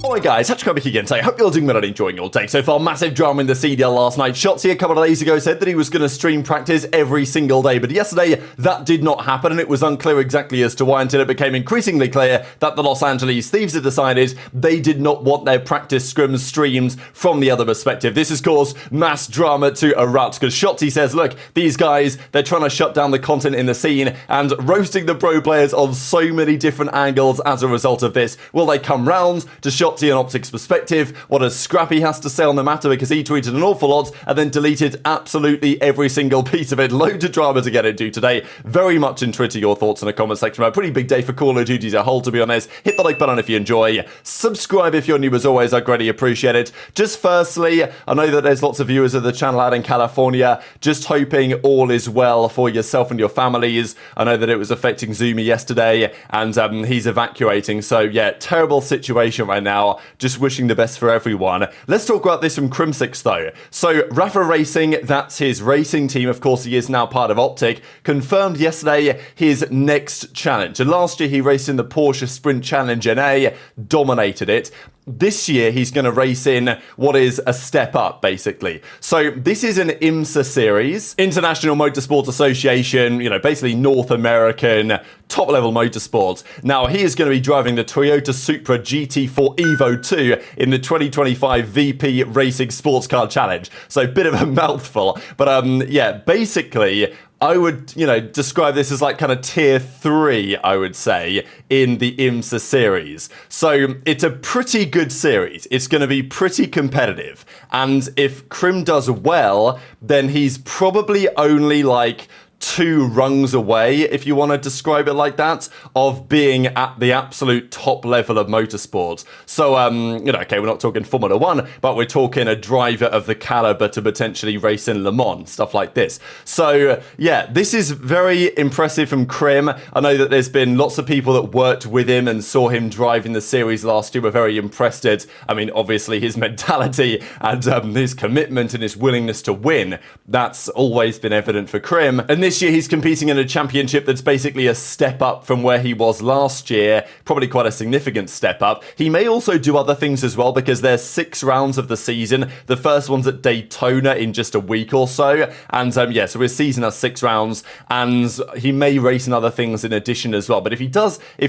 Alright guys, HyDra again today. Hope you're doing well and enjoying your day so far. Massive drama in the CDL last night. Shotzzy a couple of days ago said that he was going to stream practice every single day, but yesterday that did not happen, and it was unclear exactly as to why until it became increasingly clear that the Los Angeles Thieves had decided they did not want their practice scrims streamed from the other perspective. This has caused mass drama to erupt because Shotzzy says, look, these guys, they're trying to shut down the content in the scene and roasting the pro players on so many different angles as a result of this. Will they come round to Shotzzy and OpTic's perspective? What does Scrappy has to say on the matter, because he tweeted an awful lot and then deleted absolutely every single piece of it. Loads of drama to get into today. Very much into your thoughts in the comment section. A pretty big day for Call of Duty as a whole, to be honest. Hit the like button if you enjoy. Subscribe if you're new as always. I greatly appreciate it. Just firstly, I know that there's lots of viewers of the channel out in California. Just hoping all is well for yourself and your families. I know that it was affecting Zumi yesterday and he's evacuating. So yeah, terrible situation right now. Just wishing the best for everyone. Let's talk about this from Crimsix though. So Rafa Racing, that's his racing team. Of course, he is now part of OpTic. Confirmed yesterday his next challenge. And last year he raced in the Porsche Sprint Challenge NA, dominated it. This year, he's going to race in what is a step up, basically. So this is an IMSA series, International Motorsport Association, you know, basically North American top-level motorsports. Now, he is going to be driving the Toyota Supra GT4 Evo 2 in the 2025 VP Racing Sports Car Challenge. So, bit of a mouthful. But, yeah, basically, I would, describe this as like kind of tier 3, I would say, in the IMSA series. So it's a pretty good series. It's going to be pretty competitive. And if Kremp does well, then he's probably only like 2 rungs away, if you want to describe it like that, of being at the absolute top level of motorsport. So, okay, we're not talking Formula 1, but we're talking a driver of the caliber to potentially race in Le Mans, stuff like this. So, yeah, this is very impressive from Kremp. I know that there's been lots of people that worked with him and saw him drive in the series last year, were very impressed at, obviously his mentality and his commitment and his willingness to win. That's always been evident for Kremp. And this year he's competing in a championship that's basically a step up from where he was last year, probably quite a significant step up. He may also do other things as well, because there's 6 rounds of the season. The first one's at Daytona in just a week or so, and so his season has 6 rounds, and he may race in other things in addition as well. But if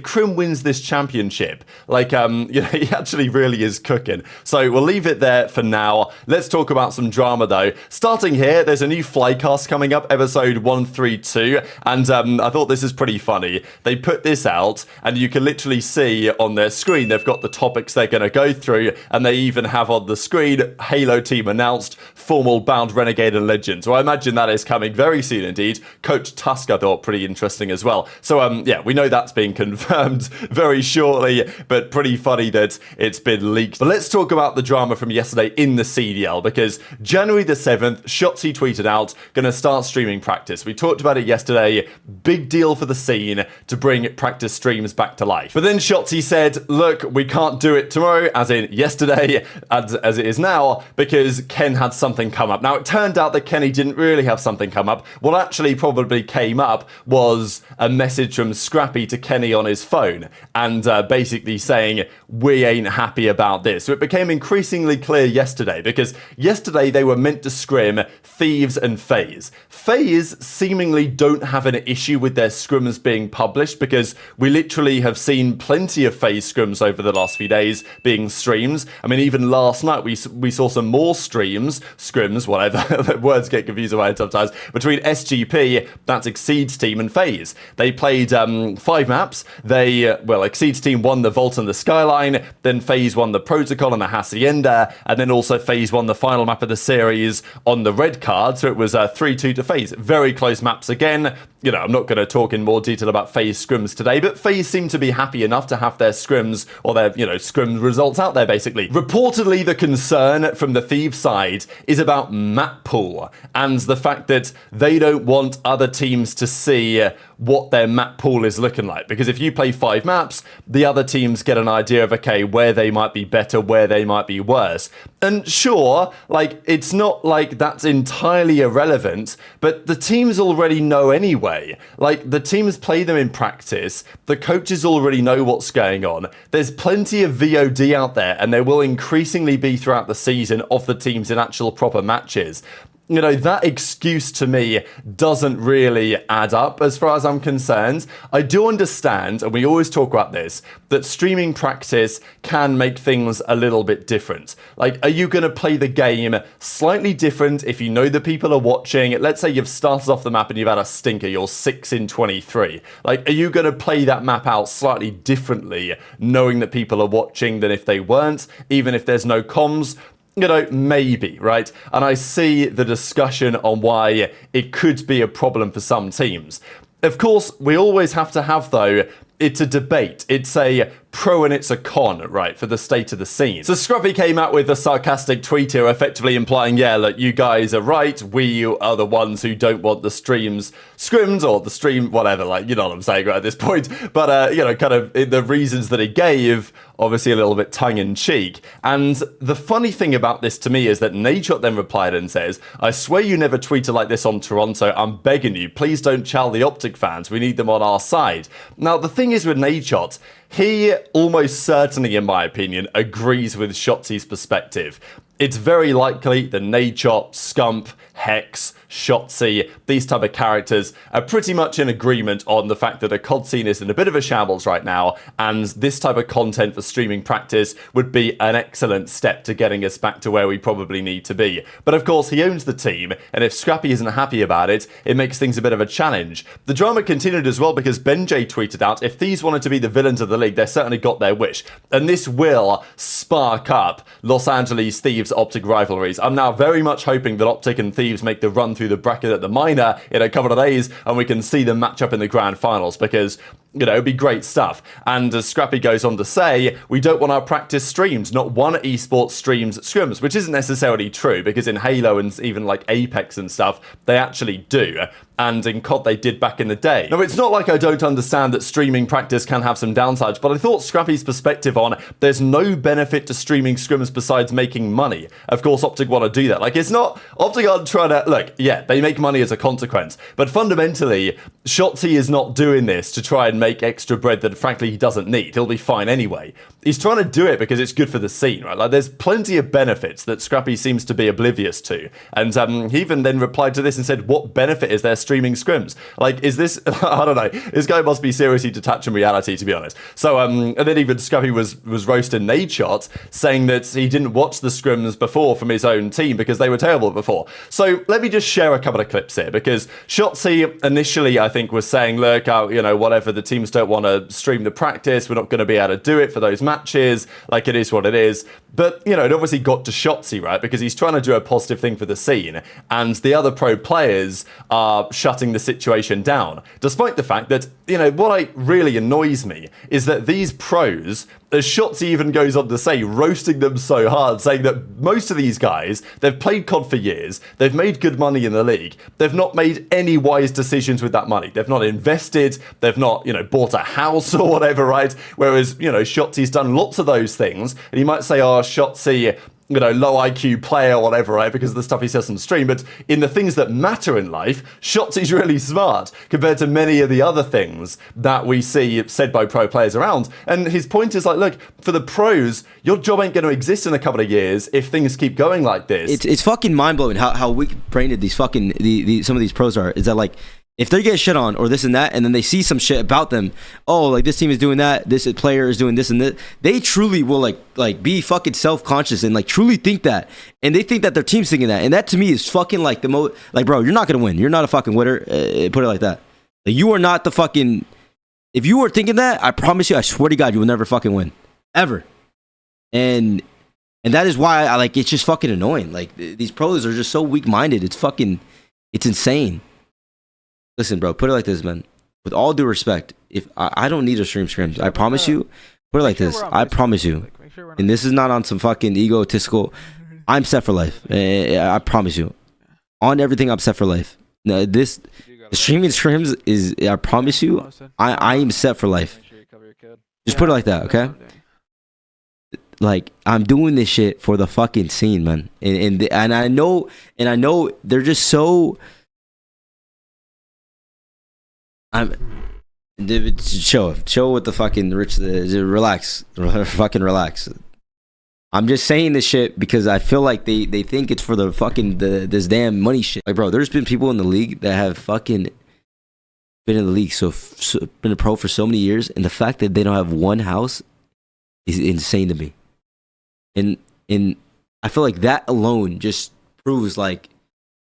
Kremp wins this championship, he actually really is cooking. So we'll leave it there for now. Let's talk about some drama though. Starting here, there's a new flycast coming up, episode 132, and I thought this is pretty funny. They put this out, and you can literally see on their screen they've got the topics they're going to go through, and they even have on the screen Halo team announced, formal bound renegade and legend. So I imagine that is coming very soon indeed. Coach Tusk I thought pretty interesting as well. So yeah, we know that's being confirmed very shortly, but pretty funny that it's been leaked. But let's talk about the drama from yesterday in the CDL, because January the 7th, Shotzzy tweeted out, going to start streaming practice. We talked about it yesterday. Big deal for the scene to bring practice streams back to life. But then Shotzzy said, look, we can't do it tomorrow, as in yesterday, as it is now, because Ken had something come up. Now, it turned out that Kenny didn't really have something come up. What actually probably came up was a message from Scrappy to Kenny on his phone, and basically saying, we ain't happy about this. So it became increasingly clear yesterday, because yesterday they were meant to scrim Thieves and FaZe. FaZe seemingly don't have an issue with their scrims being published, because we literally have seen plenty of FaZe scrims over the last few days being streams. Even even last night we saw some more scrims, whatever, words get confused about it sometimes, between SGP, that's Exceed's team, and FaZe. They played 5 maps. Exceed's team won the Vault and the Skyline, then FaZe won the Protocol and the Hacienda, and then also FaZe won the final map of the series on the red card, so it was 3-2 to FaZe. Very close maps again. I'm not going to talk in more detail about FaZe scrims today, but FaZe seem to be happy enough to have their scrims, or their, scrim results out there, basically. Reportedly, the concern from the Thieves side is about map pool, and the fact that they don't want other teams to see what their map pool is looking like. Because if you play 5 maps, the other teams get an idea of, okay, where they might be better, where they might be worse. And sure, like, it's not like that's entirely irrelevant, but the teams already know anyway. Like, the teams play them in practice, the coaches already know what's going on. There's plenty of VOD out there, and there will increasingly be throughout the season of the teams in actual proper matches. You know, that excuse to me doesn't really add up as far as I'm concerned. I do understand, and we always talk about this, that streaming practice can make things a little bit different. Like, are you going to play the game slightly different if you know the people are watching? Let's say you've started off the map and you've had a stinker, you're 6 in 23. Like, are you going to play that map out slightly differently knowing that people are watching than if they weren't, even if there's no comms? You know, maybe, right? And I see the discussion on why it could be a problem for some teams. Of course, we always have to have, though, it's a debate. It's a pro and it's a con, right, for the state of the scene. So Scrappy came out with a sarcastic tweet here, effectively implying, yeah, look, you guys are right. We are the ones who don't want the streams scrimmed, or the stream, whatever, like, you know what I'm saying right at this point. But, you know, kind of the reasons that he gave, obviously a little bit tongue-in-cheek. And the funny thing about this to me is that Nadeshot then replied and says, I swear you never tweeted like this on Toronto. I'm begging you, please don't chow the OpTic fans. We need them on our side. Now, the thing is with Nadeshot, he almost certainly, in my opinion, agrees with Shotzzy's perspective. It's very likely that Nadeshot, Scump, Hex, Shotzzy, these type of characters are pretty much in agreement on the fact that the COD scene is in a bit of a shambles right now, and this type of content for streaming practice would be an excellent step to getting us back to where we probably need to be. But of course, he owns the team, and if Scrappy isn't happy about it, it makes things a bit of a challenge. The drama continued as well because BenJ tweeted out, if Thieves wanted to be the villains of the league, they certainly got their wish. And this will spark up Los Angeles Thieves OpTic rivalries. I'm now very much hoping that OpTic and Thieves make the run through the bracket at the minor in a couple of days, and we can see them match up in the grand finals, because, you know, it'd be great stuff. And as Scrappy goes on to say, we don't want our practice streams. Not one esports streams scrims, which isn't necessarily true, because in Halo and even like Apex and stuff, they actually do. And in COD they did back in the day. Now, it's not like I don't understand that streaming practice can have some downsides, but I thought Scrappy's perspective on there's no benefit to streaming scrims besides making money. Of course, OpTic want to do that. Like, it's not, OpTic aren't trying to, look, yeah, they make money as a consequence, but fundamentally, Shotzzy is not doing this to try and make extra bread that frankly he doesn't need. He'll be fine anyway. He's trying to do it because it's good for the scene, right? Like, there's plenty of benefits that Scrappy seems to be oblivious to. And he even then replied to this and said, what benefit is there streaming scrims? Like, is this, I don't know, this guy must be seriously detached from reality, to be honest. So, and then even Scrappy was roasting Nadeshot, saying that he didn't watch the scrims before from his own team because they were terrible before. So let me just share a couple of clips here, because Shotzzy initially, I think, was saying, look, you know, whatever, the teams don't want to stream the practice, we're not going to be able to do it for those matches, like, it is what it is. But, you know, it obviously got to Shotzzy, right, because he's trying to do a positive thing for the scene, and the other pro players are shutting the situation down, despite the fact that, you know, what really annoys me is that these pros, as Shotzzy even goes on to say, roasting them so hard, saying that most of these guys, they've played COD for years, they've made good money in the league, they've not made any wise decisions with that money, they've not invested, they've not, you know, bought a house or whatever, right? Whereas, you know, Shotzzy's done lots of those things, and you might say, oh, Shotzzy, you know, low IQ player or whatever, right, because of the stuff he says on stream, but in the things that matter in life, Shotzzy's really smart compared to many of the other things that we see said by pro players around. And his point is like, look, for the pros, your job ain't going to exist in a couple of years if things keep going like this. It's fucking mind-blowing how weak-brained these fucking, some of these pros are. Is that, like, if they get shit on or this and that, and then they see some shit about them, oh, like, this team is doing that, this player is doing this and this, they truly will like be fucking self-conscious and like truly think that, and they think that their team's thinking that, and that to me is fucking like the most, like, bro, you're not gonna win, you're not a fucking winner, put it like that. Like, you are not the fucking, if you were thinking that, I promise you, I swear to God, you will never fucking win, ever. And that is why I like, it's just fucking annoying. Like, these pros are just so weak-minded, it's fucking, it's insane. Listen, bro, put it like this, man. With all due respect, if I don't need to stream scrims, I promise you. Put it like this, I promise you. And this is not on some fucking egotistical. I'm set for life. I promise you. On everything, I'm set for life. Now, this, Streaming scrims is, I promise you, I am set for life. Just put it like that, okay? Like, I'm doing this shit for the fucking scene, man. And I know they're just so. Chill with the fucking rich. Relax, fucking relax. I'm just saying this shit because I feel like they think it's for the fucking this damn money shit. Like, bro, there's been people in the league that have fucking been in the league, so been a pro for so many years, and the fact that they don't have one house is insane to me. And I feel like that alone just proves, like,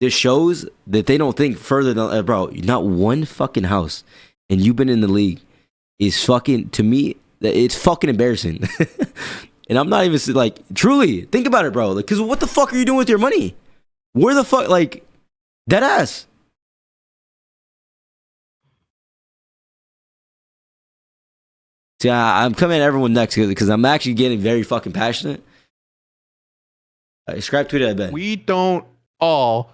this shows that they don't think further than, bro, not one fucking house, and you've been in the league is fucking, to me, it's fucking embarrassing. And I'm not even, like, truly, think about it, bro. Like, because what the fuck are you doing with your money? Where the fuck, like, dead ass. See, I'm coming at everyone next because I'm actually getting very fucking passionate. Scrap tweeted, I bet. We don't all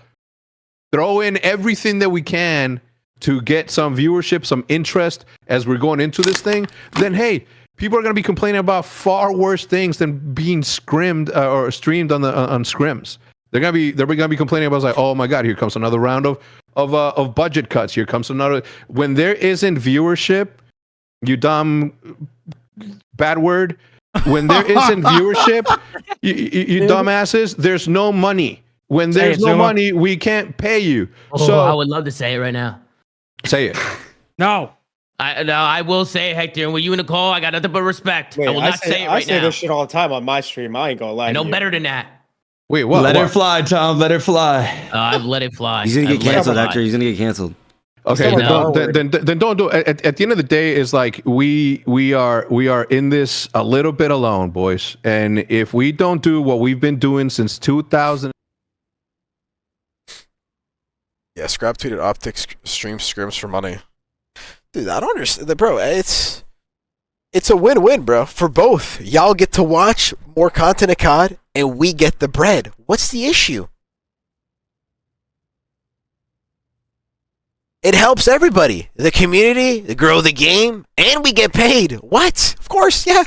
throw in everything that we can to get some viewership, some interest as we're going into this thing, then hey, people are going to be complaining about far worse things than being scrimmed or streamed on scrims. They're going to be complaining about, like, oh my god, here comes another round of budget cuts. Here comes another. When there isn't viewership, you dumb bad word. When there isn't viewership, you dumbasses, there's no money. When there's no money, we can't pay you. Oh, so I would love to say it right now. Say it. No. I will say it, Hector. And with you and Nicole, I got nothing but respect. Wait, I will not say it right now. I say this shit all the time on my stream. I ain't gonna lie. I know to you. better than that. Wait, what? Let it fly, Tom. Let it fly. I've let it fly. He's gonna get canceled, Hector. He's gonna get canceled. Okay, No. then don't do it. At the end of the day, is like we are in this a little bit alone, boys. And if we don't do what we've been doing since 2000. Yeah, Scrap tweeted OpTic stream scrims for money. Dude, I don't understand, bro. It's a win-win, bro, for both. Y'all get to watch more content of COD, and we get the bread. What's the issue? It helps everybody. The community, they grow the game, and we get paid. What? Of course, yeah.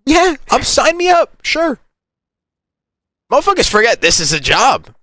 Yeah, sign me up. Sure. Motherfuckers forget this is a job.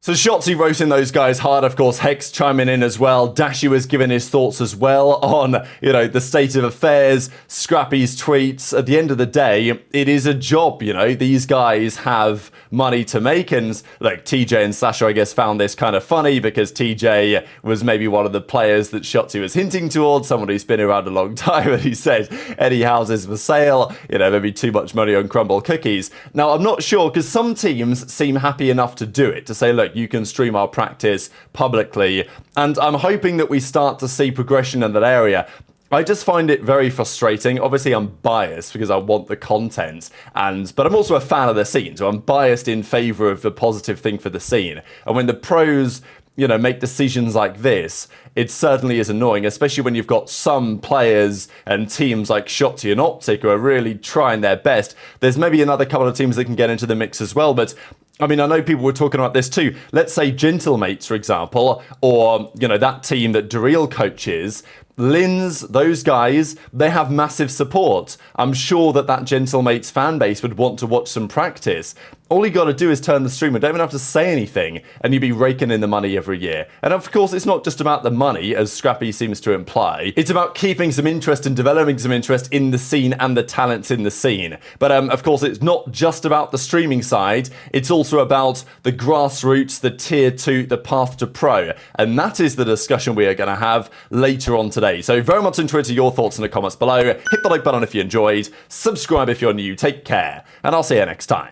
So Shotzzy roasting those guys hard, of course. Hex chiming in as well. Dashy was giving his thoughts as well on, the state of affairs, Scrappy's tweets. At the end of the day, it is a job, These guys have money to make, and like TJ and Sasha, I guess, found this kind of funny because TJ was maybe one of the players that Shotzzy was hinting towards, someone who's been around a long time, and he said any houses for sale, maybe too much money on crumble cookies. Now, I'm not sure, because some teams seem happy enough to do it, to say, look, you can stream our practice publicly, and I'm hoping that we start to see progression in that area. I just find it very frustrating. Obviously, I'm biased because I want the content, but I'm also a fan of the scene, so I'm biased in favor of the positive thing for the scene. And when the pros, make decisions like this, it certainly is annoying, especially when you've got some players and teams like Shotzzy and OpTic who are really trying their best. There's maybe another couple of teams that can get into the mix as well, but I know people were talking about this too. Let's say Gentlemates, for example, or, that team that Daryl coaches, Lynz, those guys, they have massive support. I'm sure that Gentlemates fan base would want to watch some practice. All you got to do is turn the stream. We don't even have to say anything, and you'd be raking in the money every year. And of course, it's not just about the money, as Scrappy seems to imply. It's about keeping some interest and developing some interest in the scene and the talents in the scene. But of course, it's not just about the streaming side. It's also about the grassroots, the tier 2, the path to pro. And that is the discussion we are going to have later on today. So very much into your thoughts in the comments below. Hit the like button if you enjoyed. Subscribe if you're new. Take care. And I'll see you next time.